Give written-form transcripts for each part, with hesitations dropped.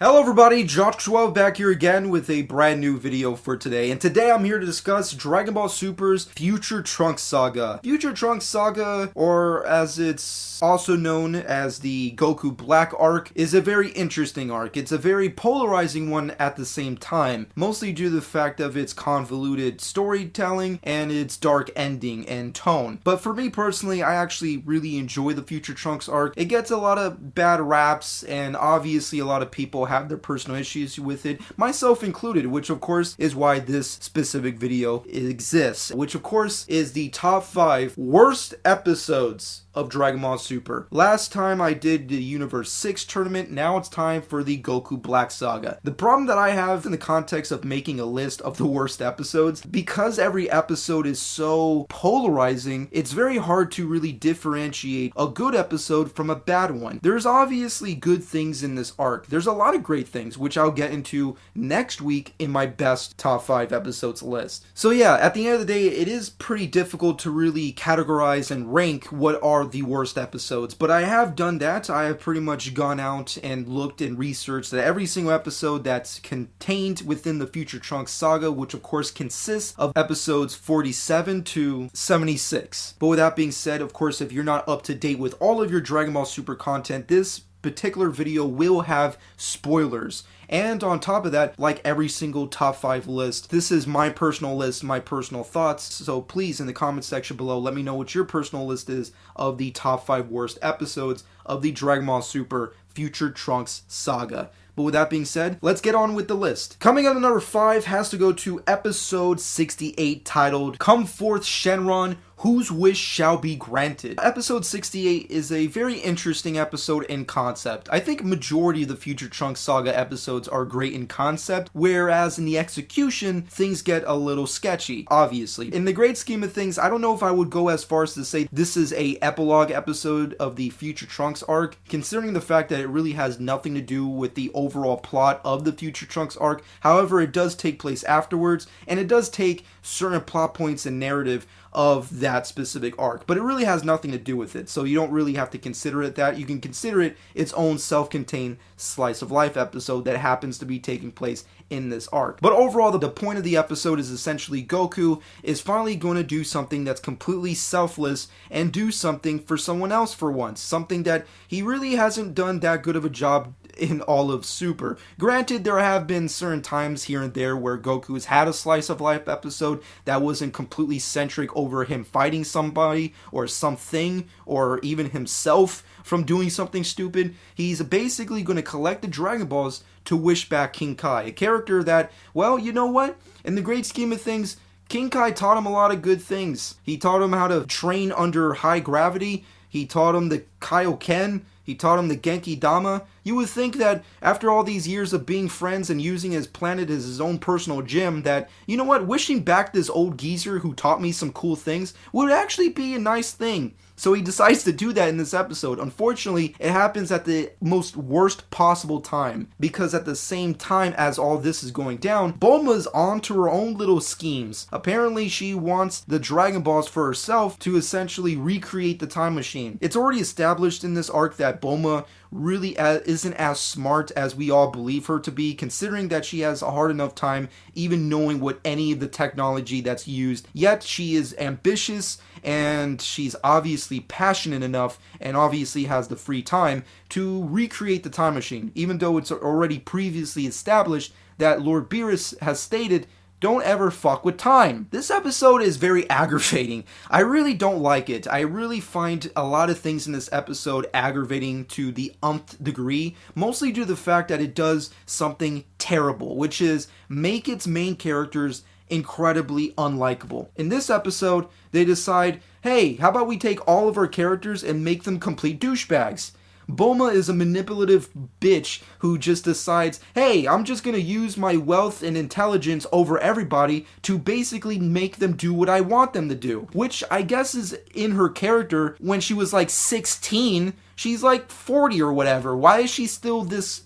Hello everybody, Josh12 back here again with a brand new video for today. And today I'm here to discuss Dragon Ball Super's Future Trunks Saga. Future Trunks Saga, or as it's also known as the Goku Black arc, is a very interesting arc. It's a very polarizing one at the same time, mostly due to the fact of its convoluted storytelling and its dark ending and tone. But for me personally, I actually really enjoy the Future Trunks arc. It gets a lot of bad raps, and obviously a lot of people have their personal issues with it, myself included, which of course is why this specific video exists, which of course is the top 5 worst episodes of Dragon Ball Super. Last time I did the Universe 6 tournament, now it's time for the Goku Black Saga. The problem that I have in the context of making a list of the worst episodes, because every episode is so polarizing, it's very hard to really differentiate a good episode from a bad one. There's obviously good things in this arc. There's a lot of great things, which I'll get into next week in my best top 5 episodes list. So yeah, at the end of the day, it is pretty difficult to really categorize and rank what are the worst episodes, but I have done that. I have pretty much gone out and looked and researched that every single episode that's contained within the Future Trunks Saga, which of course consists of episodes 47 to 76. But with that being said, of course, if you're not up to date with all of your Dragon Ball Super content, this particular video will have spoilers. And on top of that, like every single top 5 list, this is my personal list, my personal thoughts. So please, in the comment section below, let me know what your personal list is of the top 5 worst episodes of the Dragon Ball Super Future Trunks Saga. But with that being said, let's get on with the list. Coming at number 5 has to go to episode 68, titled Come Forth Shenron, Whose Wish Shall Be Granted. Episode 68 is a very interesting episode in concept. I think majority of the Future Trunks Saga episodes are great in concept, whereas in the execution, things get a little sketchy, obviously. In the great scheme of things, I don't know if I would go as far as to say this is a epilogue episode of the Future Trunks arc, considering the fact that it really has nothing to do with the overall plot of the Future Trunks arc. However, it does take place afterwards, and it does take certain plot points and narrative of that specific arc, but it really has nothing to do with it, so you don't really have to consider it that. You can consider it its own self-contained slice of life episode that happens to be taking place in this arc. But overall, the point of the episode is essentially Goku is finally going to do something that's completely selfless and do something for someone else for once, something that he really hasn't done that good of a job in all of Super. Granted, there have been certain times here and there where Goku has had a slice of life episode that wasn't completely centric over him fighting somebody or something or even himself from doing something stupid. He's basically going to collect the Dragon Balls to wish back King Kai, a character that, well, you know what? In the great scheme of things, King Kai taught him a lot of good things. He taught him how to train under high gravity. He taught him the Kaioken. He taught him the Genki Dama. You would think that after all these years of being friends and using his planet as his own personal gym that, you know what, wishing back this old geezer who taught me some cool things would actually be a nice thing. So he decides to do that in this episode. Unfortunately, it happens at the most worst possible time, because at the same time as all this is going down, Bulma's on to her own little schemes. Apparently, she wants the Dragon Balls for herself to essentially recreate the time machine. It's already established in this arc that Bulma really isn't as smart as we all believe her to be, considering that she has a hard enough time even knowing what any of the technology that's used. Yet she is ambitious, and she's obviously passionate enough and obviously has the free time to recreate the time machine, even though it's already previously established that Lord Beerus has stated, don't ever fuck with time. This episode is very aggravating. I really don't like it. I really find a lot of things in this episode aggravating to the umpth degree, mostly due to the fact that it does something terrible, which is make its main characters incredibly unlikable. In this episode, they decide, hey, how about we take all of our characters and make them complete douchebags? Bulma is a manipulative bitch who just decides, hey, I'm just gonna use my wealth and intelligence over everybody to basically make them do what I want them to do. Which I guess is in her character when she was like 16. She's like 40 or whatever. Why is she still this,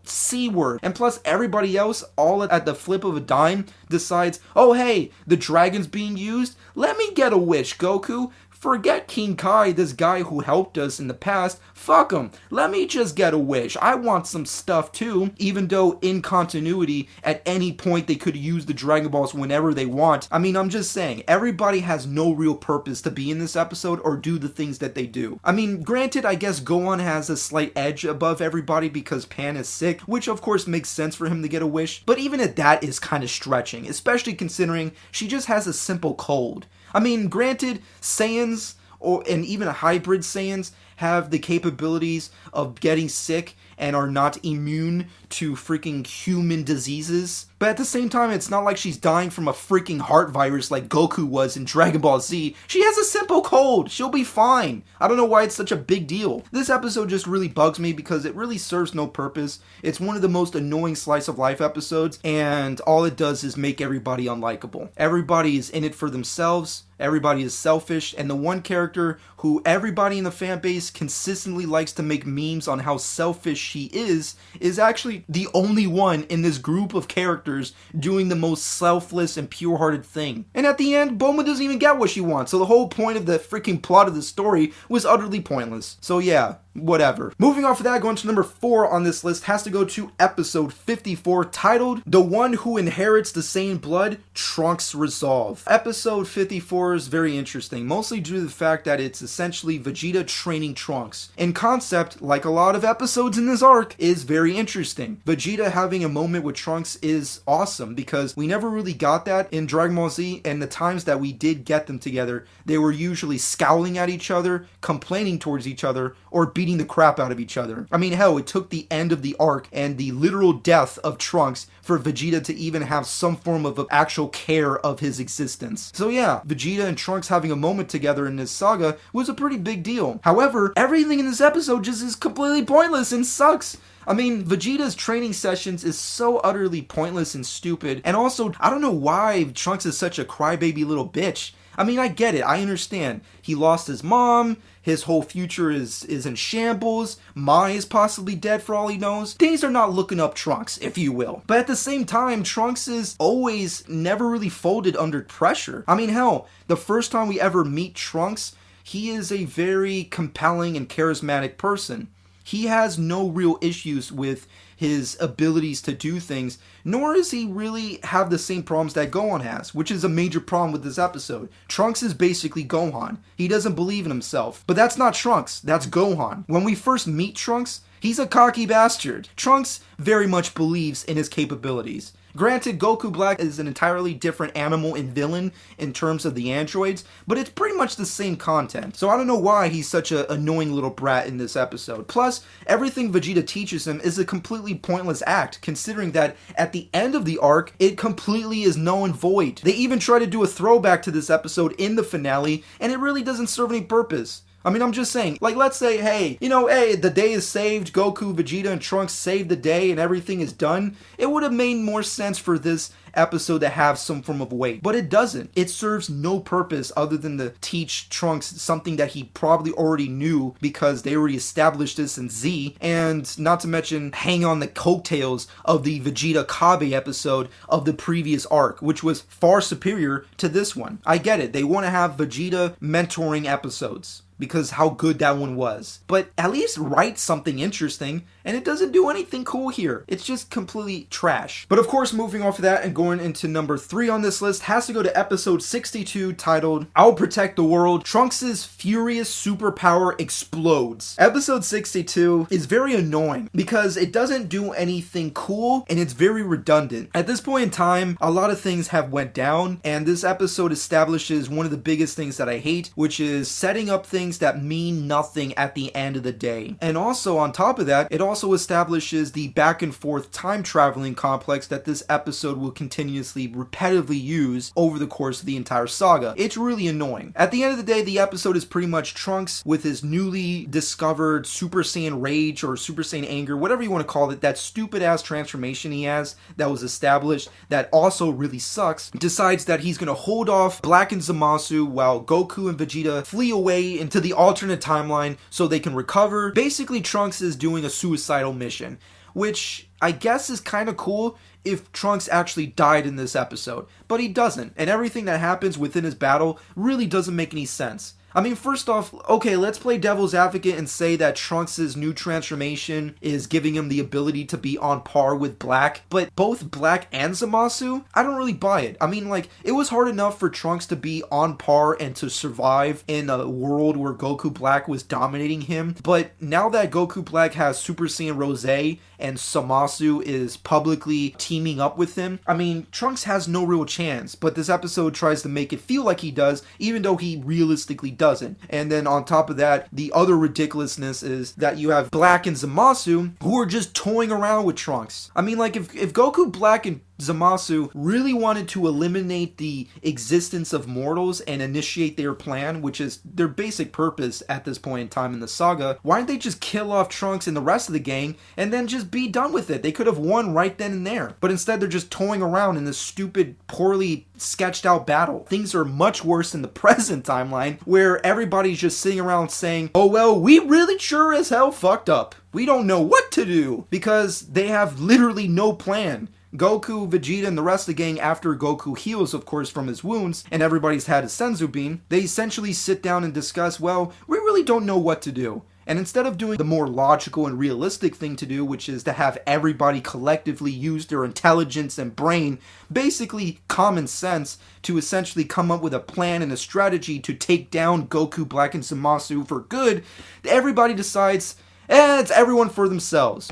C word? And plus everybody else, all at the flip of a dime, decides, oh hey, the dragon's being used? Let me get a wish, Goku. forget King Kai, this guy who helped us in the past. Fuck him. Let me just get a wish. I want some stuff too. Even though in continuity, at any point they could use the Dragon Balls whenever they want. I mean, I'm just saying, everybody has no real purpose to be in this episode or do the things that they do. I mean, granted, I guess Gohan has a slight edge above everybody because Pan is sick, which of course makes sense for him to get a wish, but even at that is kind of stretching, especially considering she just has a simple cold. I mean, granted, Saiyans, and even hybrid Saiyans, have the capabilities of getting sick and are not immune to freaking human diseases. But at the same time, it's not like she's dying from a freaking heart virus like Goku was in Dragon Ball Z. She has a simple cold. She'll be fine. I don't know why it's such a big deal. This episode just really bugs me because it really serves no purpose. It's one of the most annoying slice of life episodes, and all it does is make everybody unlikable. Everybody is in it for themselves. Everybody is selfish, and the one character who everybody in the fan base consistently likes to make memes on how selfish she is actually the only one in this group of characters doing the most selfless and pure-hearted thing. And at the end, Bulma doesn't even get what she wants, so the whole point of the freaking plot of the story was utterly pointless. So yeah, whatever. Moving off of that, going to number 4 on this list has to go to episode 54, titled The One Who Inherits the Saiyan Blood, Trunks Resolve. Episode 54 is very interesting, mostly due to the fact that it's essentially Vegeta training Trunks. In concept, like a lot of episodes in this arc, is very interesting. Vegeta having a moment with Trunks is awesome because we never really got that in Dragon Ball Z, and the times that we did get them together, they were usually scowling at each other, complaining towards each other, or beating the crap out of each other. I mean, hell, it took the end of the arc and the literal death of Trunks for Vegeta to even have some form of actual care of his existence. So yeah, Vegeta and Trunks having a moment together in this saga was a pretty big deal. However, everything in this episode just is completely pointless and sucks. I mean, Vegeta's training sessions is so utterly pointless and stupid, and also, I don't know why Trunks is such a crybaby little bitch. I mean, I get it, I understand. He lost his mom, his whole future is in shambles, Mai is possibly dead for all he knows. Things are not looking up Trunks, if you will. But at the same time, Trunks is always never really folded under pressure. I mean, hell, the first time we ever meet Trunks, he is a very compelling and charismatic person. He has no real issues with his abilities to do things, nor does he really have the same problems that Gohan has, which is a major problem with this episode. Trunks is basically Gohan. He doesn't believe in himself. But that's not Trunks, that's Gohan. When we first meet Trunks, he's a cocky bastard. Trunks very much believes in his capabilities. Granted, Goku Black is an entirely different animal and villain in terms of the androids, but it's pretty much the same content. So I don't know why he's such an annoying little brat in this episode. Plus, everything Vegeta teaches him is a completely pointless act, considering that at the end of the arc, it completely is null and void. They even try to do a throwback to this episode in the finale, and it really doesn't serve any purpose. I mean, I'm just saying, like, let's say, hey, the day is saved, Goku, Vegeta, and Trunks saved the day, and everything is done. It would have made more sense for this episode to have some form of weight, but it doesn't. It serves no purpose other than to teach Trunks something that he probably already knew because they already established this in Z, and not to mention hang on the coattails of the Vegeta Kabe episode of the previous arc, which was far superior to this one. I get it, they want to have Vegeta mentoring episodes because how good that one was. But at least write something interesting, and it doesn't do anything cool here. It's just completely trash. But of course, moving off of that and going into number 3 on this list has to go to episode 62, titled I'll Protect the World, Trunks' Furious Superpower Explodes. Episode 62 is very annoying because it doesn't do anything cool, and it's very redundant. At this point in time, a lot of things have went down, and this episode establishes one of the biggest things that I hate, which is setting up things that mean nothing at the end of the day. And also, on top of that, it also establishes the back and forth time traveling complex that this episode will continuously, repetitively use over the course of the entire saga. It's really annoying. At the end of the day, the episode is pretty much Trunks with his newly discovered Super Saiyan Rage or Super Saiyan Anger, whatever you want to call it, that stupid ass transformation he has that was established that also really sucks, decides that he's going to hold off Black and Zamasu while Goku and Vegeta flee away into the alternate timeline so they can recover. Basically, Trunks is doing a suicidal mission, which I guess is kind of cool if Trunks actually died in this episode, but he doesn't, and everything that happens within his battle really doesn't make any sense. I mean, first off, okay, let's play devil's advocate and say that Trunks' new transformation is giving him the ability to be on par with Black, but both Black and Zamasu, I don't really buy it. I mean, like, it was hard enough for Trunks to be on par and to survive in a world where Goku Black was dominating him, but now that Goku Black has Super Saiyan Rose and Zamasu is publicly teaming up with him, I mean, Trunks has no real chance, but this episode tries to make it feel like he does, even though he realistically doesn't. And then on top of that, the other ridiculousness is that you have Black and Zamasu who are just toying around with Trunks. I mean, like, if Goku Black and Zamasu really wanted to eliminate the existence of mortals and initiate their plan, which is their basic purpose at this point in time in the saga, why didn't they just kill off Trunks and the rest of the gang and then just be done with it? They could have won right then and there. But instead they're just toying around in this stupid, poorly sketched out battle. Things are much worse in the present timeline, where everybody's just sitting around saying, oh well, we really sure as hell fucked up. We don't know what to do, because they have literally no plan. Goku, Vegeta, and the rest of the gang, after Goku heals, of course, from his wounds, and everybody's had his Senzu Bean, they essentially sit down and discuss, well, we really don't know what to do. And instead of doing the more logical and realistic thing to do, which is to have everybody collectively use their intelligence and brain, basically common sense, to essentially come up with a plan and a strategy to take down Goku Black and Zamasu for good, everybody decides, it's everyone for themselves.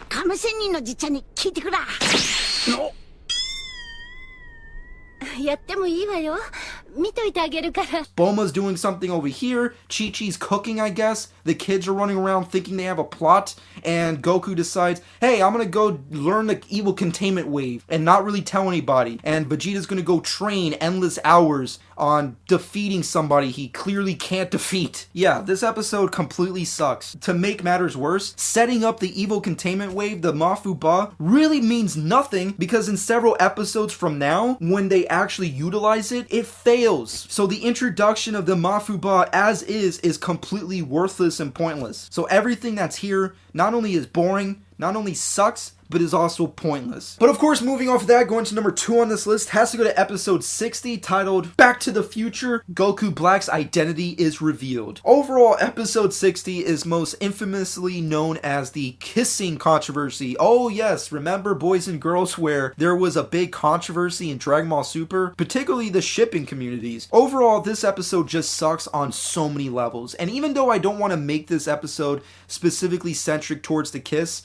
亀仙人のじっちゃんに聞いてくら。やってもいいわよ。見といてあげるから。Bulma's doing something over here. Chi-Chi's cooking, I guess. The kids are running around thinking they have a plot. And Goku decides, hey, I'm gonna go learn the evil containment wave and not really tell anybody. And Vegeta's gonna go train endless hours on defeating somebody he clearly can't defeat. Yeah, this episode completely sucks. To make matters worse, setting up the evil containment wave, the Mafu Ba, really means nothing because in several episodes from now, when they actually utilize it, it fails. So the introduction of the Mafu Ba as is completely worthless and pointless. So everything that's here not only is boring, not only sucks, but is also pointless. But of course, moving off of that, going to number 2 on this list has to go to episode 60, titled Back to the Future, Goku Black's Identity is Revealed. Overall, episode 60 is most infamously known as the kissing controversy. Oh yes, remember boys and girls where there was a big controversy in Dragon Ball Super, particularly the shipping communities. Overall, this episode just sucks on so many levels, and even though I don't want to make this episode specifically centric towards the kiss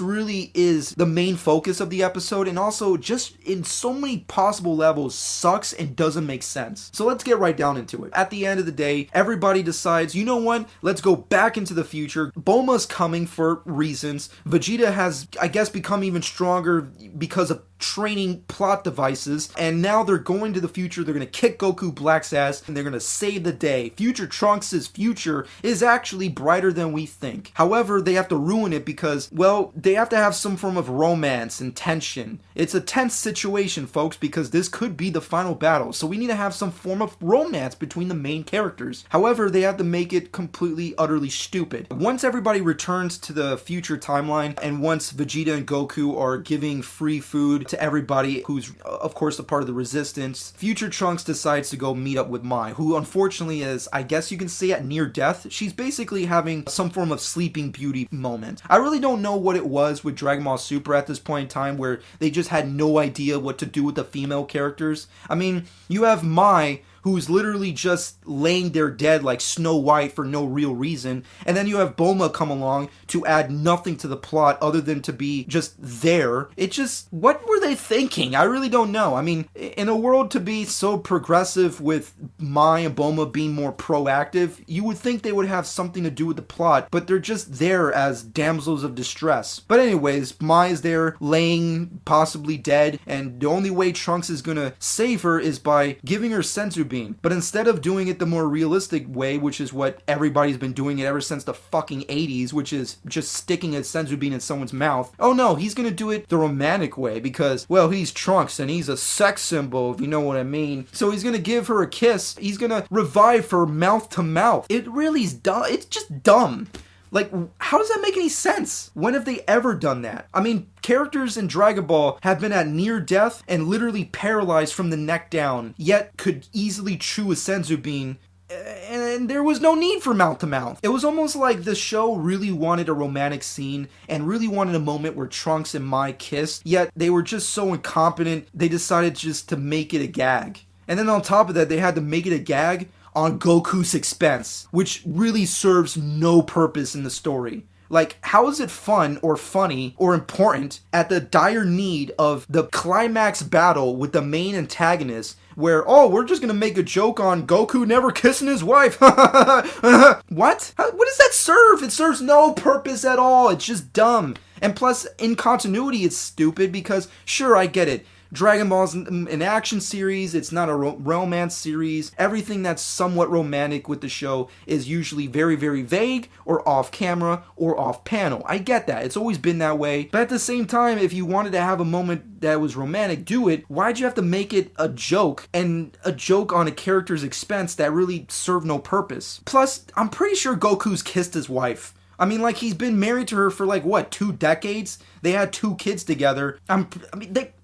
really is the main focus of the episode, and also just in so many possible levels sucks and doesn't make sense. So let's get right down into it. At the end of the day, everybody decides, you know what, let's go back into the future. Bulma's coming for reasons. Vegeta has, I guess, become even stronger because of training plot devices, and now they're going to the future. They're going to kick Goku Black's ass and they're going to save the day. Future Trunks' future is actually brighter than we think. However, they have to ruin it because, well, they have to have some form of romance and tension. It's a tense situation, folks, because this could be the final battle, so we need to have some form of romance between the main characters. However, they have to make it completely, utterly stupid. Once everybody returns to the future timeline, and once Vegeta and Goku are giving free food to everybody who's, of course, a part of the resistance, future Trunks decides to go meet up with Mai, who unfortunately is, I guess you can say, at near death. She's basically having some form of sleeping beauty moment. I really don't know what it was with Dragon Ball Super at this point in time where they just had no idea what to do with the female characters. I mean, you have Mai, who's literally just laying there dead like Snow White for no real reason, and then you have Bulma come along to add nothing to the plot other than to be just there. It just, what were they thinking? I really don't know. I mean, in a world to be so progressive with Mai and Bulma being more proactive, you would think they would have something to do with the plot, but they're just there as damsels of distress. But anyways, Mai is there laying possibly dead, and the only way Trunks is gonna save her is by giving her Senzu Bean. But instead of doing it the more realistic way, which is what everybody's been doing it ever since the fucking 80s, which is just sticking a Senzu Bean in someone's mouth, oh no, he's gonna do it the romantic way because, well, he's Trunks and he's a sex symbol, if you know what I mean. So he's gonna give her a kiss, he's gonna revive her mouth to mouth. It really is dumb. It's just dumb. Like, how does that make any sense? When have they ever done that? I mean, characters in Dragon Ball have been at near death and literally paralyzed from the neck down, yet could easily chew a Senzu Bean. And and there was no need for mouth-to-mouth. It was almost like the show really wanted a romantic scene and really wanted a moment where Trunks and Mai kissed, yet they were just so incompetent, they decided just to make it a gag. And then on top of that, they had to make it a gag on Goku's expense, which really serves no purpose in the story. Like, how is it fun or funny or important at the dire need of the climax battle with the main antagonist where, oh, we're just gonna make a joke on Goku never kissing his wife? What? What does that serve? It serves no purpose at all. It's just dumb. And plus, in continuity, it's stupid because, sure, I get it. Dragon Ball's an action series, it's not a romance series. Everything that's somewhat romantic with the show is usually very, very vague or off camera or off panel. I get that, it's always been that way. But at the same time, if you wanted to have a moment that was romantic, do it. Why'd you have to make it a joke, and a joke on a character's expense that really served no purpose? Plus, I'm pretty sure Goku's kissed his wife. I mean, like, he's been married to her for, like, what, 2 decades? They had 2 kids together.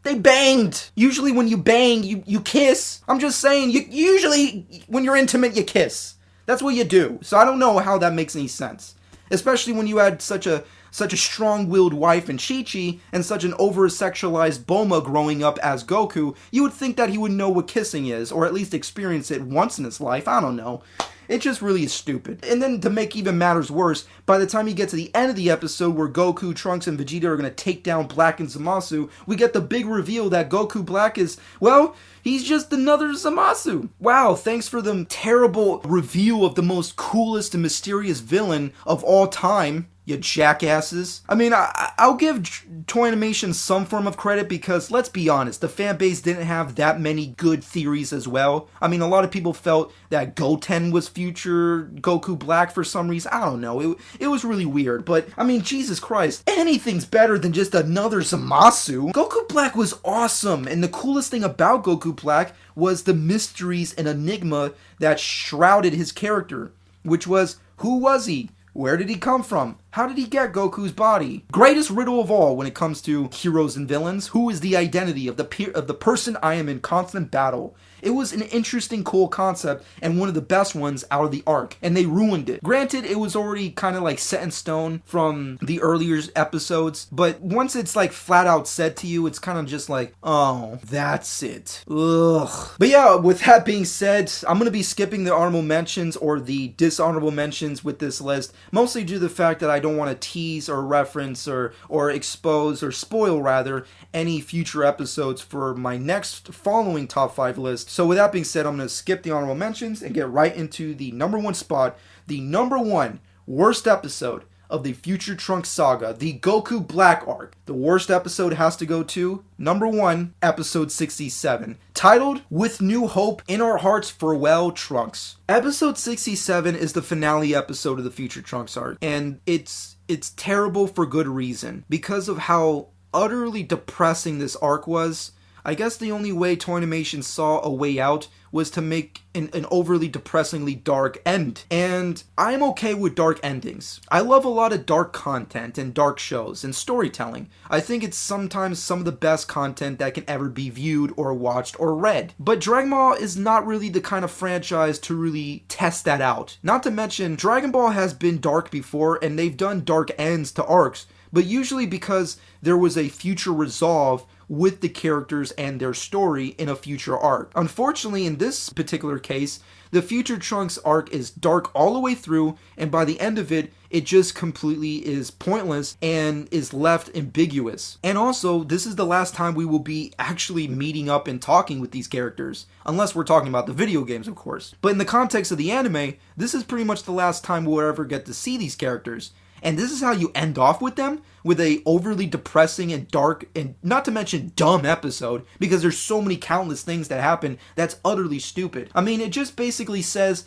They banged. Usually when you bang, you kiss. I'm just saying, usually when you're intimate, you kiss. That's what you do. So I don't know how that makes any sense. Especially when you had such a strong-willed wife in Chi-Chi and such an over-sexualized Bulma growing up as Goku, you would think that he would know what kissing is, or at least experience it once in his life. I don't know. It just really is stupid. And then to make even matters worse, by the time you get to the end of the episode where Goku, Trunks, and Vegeta are going to take down Black and Zamasu, we get the big reveal that Goku Black is, well, he's just another Zamasu. Wow, thanks for the terrible reveal of the most coolest and mysterious villain of all time, you jackasses. I mean, I'll give Toy Animation some form of credit because, let's be honest, the fan base didn't have that many good theories as well. I mean, a lot of people felt that Goten was future Goku Black for some reason. I don't know. It was really weird. But, I mean, Jesus Christ, anything's better than just another Zamasu. Goku Black was awesome, and the coolest thing about Goku Black was the mysteries and enigma that shrouded his character, which was, who was he? Where did he come from? How did he get Goku's body? Greatest riddle of all when it comes to heroes and villains. Who is the identity of the person I am in constant battle? It was an interesting, cool concept and one of the best ones out of the arc, and they ruined it. Granted, it was already kind of like set in stone from the earlier episodes, but once it's like flat out said to you, it's kind of just like, oh, that's it. Ugh. But yeah, with that being said, I'm going to be skipping the honorable mentions or the dishonorable mentions with this list, mostly due to the fact that I don't want to tease or reference or expose or spoil rather any future episodes for my next following top 5 list. So with that being said, I'm going to skip the honorable mentions and get right into the number 1 spot, the number 1 worst episode of the Future Trunks saga, the Goku Black arc. The worst episode has to go to number 1, episode 67, titled With New Hope in Our Hearts, Farewell Trunks. Episode 67 is the finale episode of the Future Trunks arc, and it's terrible for good reason. Because of how utterly depressing this arc was, I guess the only way Toy Animation saw a way out was to make an overly depressingly dark end. And I'm okay with dark endings. I love a lot of dark content and dark shows and storytelling. I think it's sometimes some of the best content that can ever be viewed or watched or read. But Dragon Ball is not really the kind of franchise to really test that out. Not to mention, Dragon Ball has been dark before and they've done dark ends to arcs, but usually because there was a future resolve with the characters and their story in a future arc. Unfortunately, in this particular case, the Future Trunks arc is dark all the way through, and by the end of it, it just completely is pointless and is left ambiguous. And also, this is the last time we will be actually meeting up and talking with these characters, unless we're talking about the video games, of course. But in the context of the anime, this is pretty much the last time we'll ever get to see these characters. And this is how you end off with them? With a overly depressing and dark and not to mention dumb episode, because there's so many countless things that happen that's utterly stupid. I mean, it just basically says,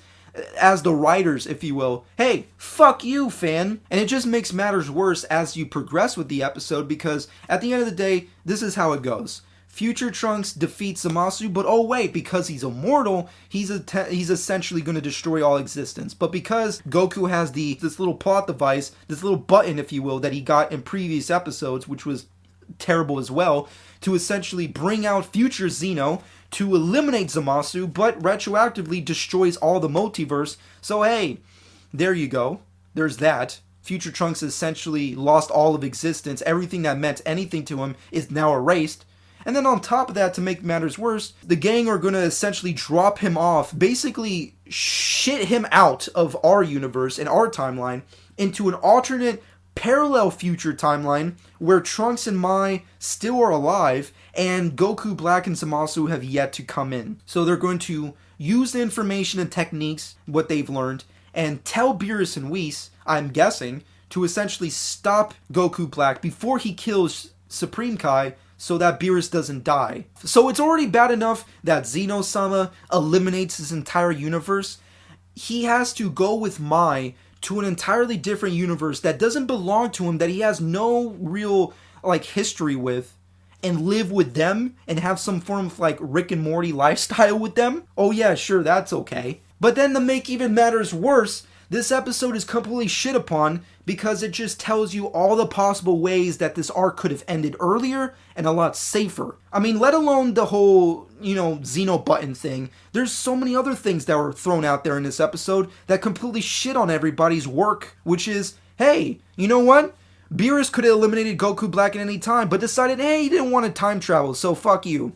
as the writers, if you will, hey, fuck you, fan. And it just makes matters worse as you progress with the episode, because at the end of the day, this is how it goes. Future Trunks defeats Zamasu, but oh wait, because he's immortal, he's essentially going to destroy all existence. But because Goku has this little plot device, this little button, if you will, that he got in previous episodes, which was terrible as well, to essentially bring out future Xeno to eliminate Zamasu, but retroactively destroys all the multiverse. So hey, there you go. There's that. Future Trunks essentially lost all of existence. Everything that meant anything to him is now erased. And then on top of that, to make matters worse, the gang are going to essentially drop him off, basically shit him out of our universe and our timeline into an alternate parallel future timeline where Trunks and Mai still are alive and Goku Black and Zamasu have yet to come in. So they're going to use the information and techniques, what they've learned, and tell Beerus and Whis, I'm guessing, to essentially stop Goku Black before he kills Supreme Kai so that Beerus doesn't die. So it's already bad enough that Xeno-sama eliminates his entire universe. He has to go with Mai to an entirely different universe that doesn't belong to him, that he has no real history with, and live with them and have some form of Rick and Morty lifestyle with them. Oh yeah, sure, that's okay. But then to make even matters worse, this episode is completely shit upon because it just tells you all the possible ways that this arc could have ended earlier and a lot safer. I mean, let alone the whole, Xeno button thing. There's so many other things that were thrown out there in this episode that completely shit on everybody's work, which is, hey, you know what? Beerus could have eliminated Goku Black at any time, but decided, hey, he didn't want to time travel, so fuck you.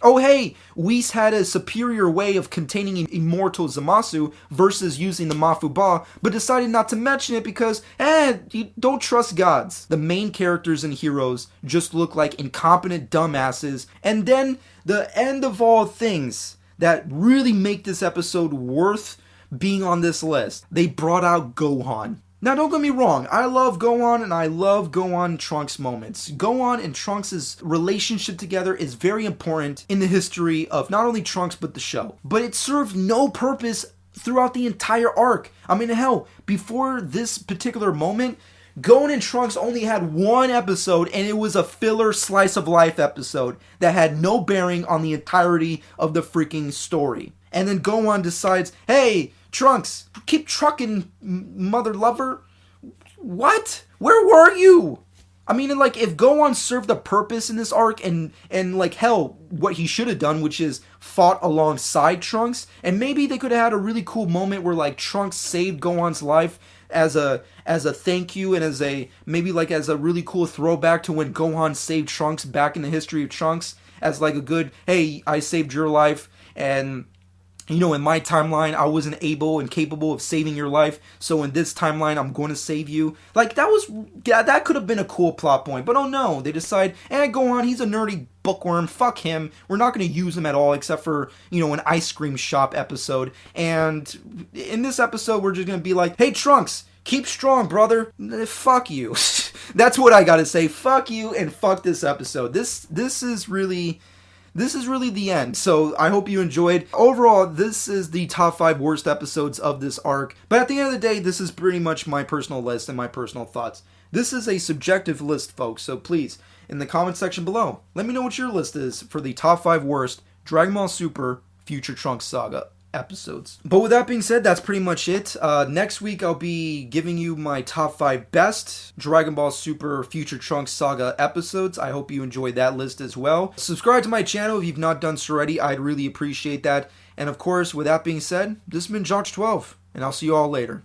Oh hey, Whis had a superior way of containing immortal Zamasu versus using the Mafuba, but decided not to mention it because, you don't trust gods. The main characters and heroes just look like incompetent dumbasses. And then, the end of all things that really make this episode worth being on this list, they brought out Gohan. Now, don't get me wrong, I love Gohan and I love Gohan Trunks moments. Gohan and Trunks' relationship together is very important in the history of not only Trunks but the show. But it served no purpose throughout the entire arc. I mean, hell, before this particular moment, Gohan and Trunks only had one episode, and it was a filler slice of life episode that had no bearing on the entirety of the freaking story. And then Gohan decides, hey, Trunks, keep trucking, mother lover. What? Where were you? I mean, if Gohan served a purpose in this arc and hell, what he should have done, which is fought alongside Trunks, and maybe they could have had a really cool moment where Trunks saved Gohan's life as a thank you and as a really cool throwback to when Gohan saved Trunks back in the history of Trunks as a good, hey, I saved your life, and in my timeline, I wasn't able and capable of saving your life, so in this timeline, I'm going to save you. That could have been a cool plot point, but oh no, they decide, Gohan, he's a nerdy bookworm, fuck him, we're not going to use him at all, except for, an ice cream shop episode, and in this episode, we're just going to be like, hey, Trunks, keep strong, brother. Fuck you. That's what I gotta say, fuck you, and fuck this episode. This is really the end, so I hope you enjoyed. Overall, this is the top 5 worst episodes of this arc, but at the end of the day, this is pretty much my personal list and my personal thoughts. This is a subjective list, folks, so please, in the comment section below, let me know what your list is for the top 5 worst Dragon Ball Super Future Trunks Saga episodes. But with that being said, that's pretty much it. Next week, I'll be giving you my top 5 best Dragon Ball Super Future Trunks Saga episodes. I hope you enjoyed that list as well. Subscribe to my channel if you've not done so already. I'd really appreciate that. And of course, with that being said, this has been Josh12, and I'll see you all later.